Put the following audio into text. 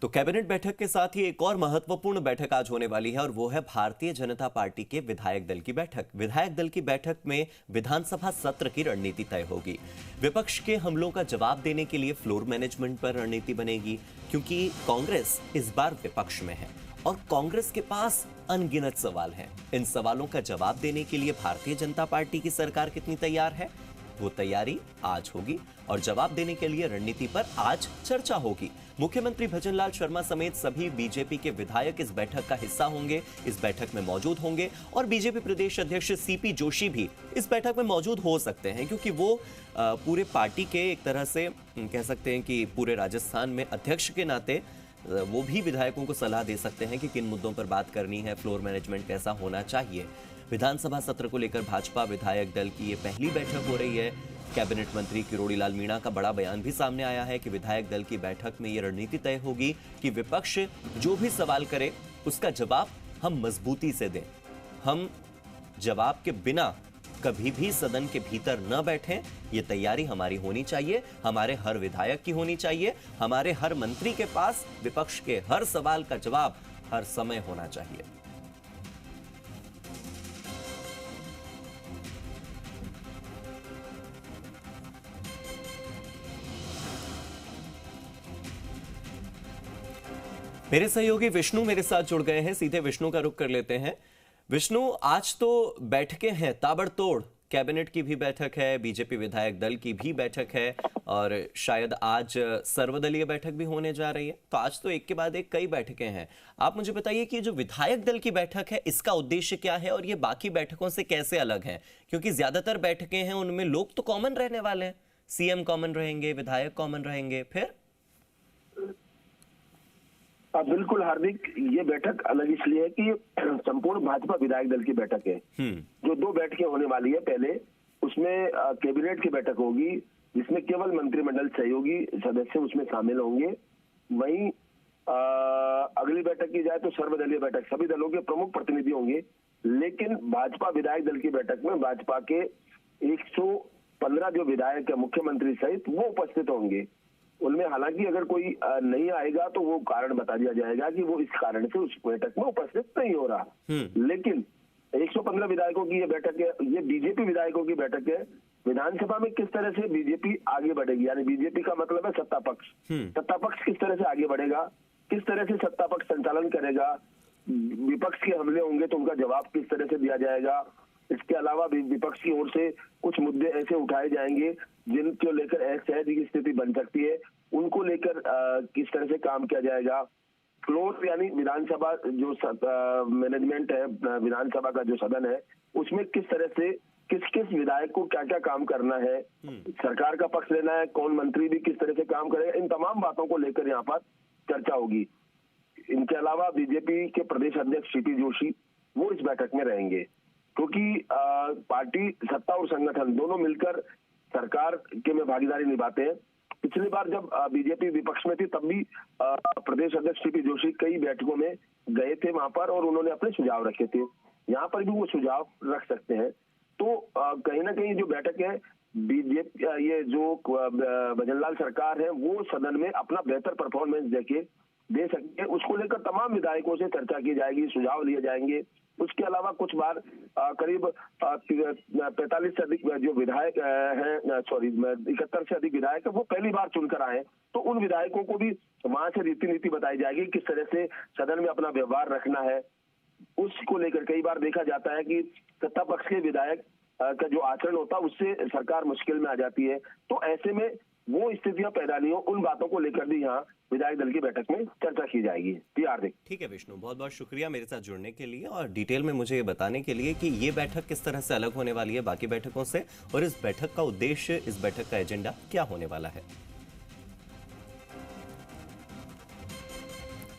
तो कैबिनेट बैठक के साथ ही एक और महत्वपूर्ण बैठक आज होने वाली है और वो है भारतीय जनता पार्टी के विधायक दल की बैठक। विधायक दल की बैठक में विधानसभा सत्र की रणनीति तय होगी। विपक्ष के हमलों का जवाब देने के लिए फ्लोर मैनेजमेंट पर रणनीति बनेगी, क्योंकि कांग्रेस इस बार विपक्ष में है और कांग्रेस के पास अनगिनत सवाल हैं। इन सवालों का जवाब देने के लिए भारतीय जनता पार्टी की सरकार कितनी तैयार है, वो तैयारी आज होगी और जवाब देने के लिए रणनीति पर आज चर्चा होगी। मुख्यमंत्री भजनलाल शर्मा समेत सभी बीजेपी के विधायक इस बैठक का हिस्सा होंगे, इस बैठक में मौजूद होंगे और बीजेपी प्रदेश अध्यक्ष सीपी जोशी भी इस बैठक में मौजूद हो सकते हैं, क्योंकि वो पूरे पार्टी के एक तरह से कह सकते हैं कि पूरे राजस्थान में अध्यक्ष के नाते वो भी विधायकों को सलाह दे सकते हैं कि किन मुद्दों पर बात करनी है, फ्लोर मैनेजमेंट कैसा होना चाहिए। विधानसभा सत्र को लेकर भाजपा विधायक दल की ये पहली बैठक हो रही है। कैबिनेट मंत्री किरोड़ी लाल मीणा का बड़ा बयान भी सामने आया है कि विधायक दल की बैठक में ये रणनीति तय होगी कि विपक्ष जो भी सवाल करे उसका जवाब हम मजबूती से दें। हम जवाब के बिना कभी भी सदन के भीतर न बैठें, ये तैयारी हमारी होनी चाहिए, हमारे हर विधायक की होनी चाहिए, हमारे हर मंत्री के पास विपक्ष के हर सवाल का जवाब हर समय होना चाहिए। मेरे सहयोगी विष्णु मेरे साथ जुड़ गए हैं, सीधे विष्णु का रुख कर लेते हैं। विष्णु, आज तो बैठकें हैं ताबड़तोड़, कैबिनेट की भी बैठक है, बीजेपी विधायक दल की भी बैठक है और शायद आज सर्वदलीय बैठक भी होने जा रही है। तो आज तो एक के बाद एक कई बैठकें हैं। आप मुझे बताइए कि जो विधायक दल की बैठक है इसका उद्देश्य क्या है और ये बाकी बैठकों से कैसे अलग है, क्योंकि ज्यादातर बैठकें हैं उनमें लोग तो कॉमन रहने वाले हैं, सीएम कॉमन रहेंगे, विधायक कॉमन रहेंगे। फिर बिल्कुल हार्दिक, ये बैठक अलग इसलिए है कि संपूर्ण भाजपा विधायक दल की बैठक है। जो दो बैठकें होने वाली है, पहले उसमें कैबिनेट की बैठक होगी जिसमें केवल मंत्रिमंडल सहयोगी सदस्य उसमें शामिल होंगे। वहीं अगली बैठक की जाए तो सर्वदलीय बैठक, सभी दलों के प्रमुख प्रतिनिधि होंगे। लेकिन भाजपा विधायक दल की बैठक में भाजपा के 115 जो विधायक है मुख्यमंत्री सहित वो उपस्थित होंगे। उनमें हालांकि अगर कोई नहीं आएगा तो वो कारण बता दिया जाएगा कि वो इस कारण से उस बैठक में उपस्थित नहीं हो रहा। लेकिन 115 विधायकों की ये बैठक है, ये बीजेपी विधायकों की बैठक है। विधानसभा में किस तरह से बीजेपी आगे बढ़ेगी, यानी बीजेपी का मतलब है सत्ता पक्ष, सत्ता पक्ष किस तरह से आगे बढ़ेगा, किस तरह से सत्ता पक्ष संचालन करेगा, विपक्ष के हमले होंगे तो उनका जवाब किस तरह से दिया जाएगा। इसके अलावा विपक्ष की ओर से कुछ मुद्दे ऐसे उठाए जाएंगे जिनको लेकर असहज की स्थिति बन सकती है, उनको लेकर किस तरह से काम किया जाएगा। फ्लोर यानी विधानसभा जो मैनेजमेंट है, विधानसभा का जो सदन है, उसमें किस तरह से किस किस विधायक को क्या क्या काम करना है, सरकार का पक्ष लेना है, कौन मंत्री भी किस तरह से काम करेगा, इन तमाम बातों को लेकर यहाँ पर चर्चा होगी। इनके अलावा बीजेपी के प्रदेश अध्यक्ष सीपी जोशी वो इस बैठक में रहेंगे, क्योंकि पार्टी सत्ता और संगठन दोनों मिलकर सरकार के में भागीदारी निभाते हैं। पिछली बार जब बीजेपी विपक्ष में थी तब भी प्रदेश अध्यक्ष सीपी जोशी कई बैठकों में गए थे वहां पर और उन्होंने अपने सुझाव रखे थे। यहाँ पर भी वो सुझाव रख सकते हैं। तो कहीं ना कहीं जो बैठक है, बीजेपी ये जो भजनलाल सरकार है वो सदन में अपना बेहतर परफॉर्मेंस दे सकते हैं, उसको लेकर तमाम विधायकों से चर्चा की जाएगी, सुझाव लिए जाएंगे। उसके अलावा कुछ बार करीब 45 से अधिक जो विधायक हैं, 71 से अधिक विधायक है वो पहली बार चुनकर आए, तो उन विधायकों को भी वहां से रीति नीति बताई जाएगी किस तरह से सदन में अपना व्यवहार रखना है। उसको लेकर कई बार देखा जाता है कि सत्ता पक्ष के विधायक का जो आचरण होता है उससे सरकार मुश्किल में आ जाती है। तो ऐसे में वो स्थितियां पैदा नहीं हो, उन बातों को लेकर भी यहाँ विधायक दल की बैठक में चर्चा की जाएगी। हार्दिक, ठीक है विष्णु, बहुत बहुत शुक्रिया मेरे साथ जुड़ने के लिए और डिटेल में मुझे ये बताने के लिए कि ये बैठक किस तरह से अलग होने वाली है बाकी बैठकों से और इस बैठक का उद्देश्य, इस बैठक का एजेंडा क्या होने वाला है।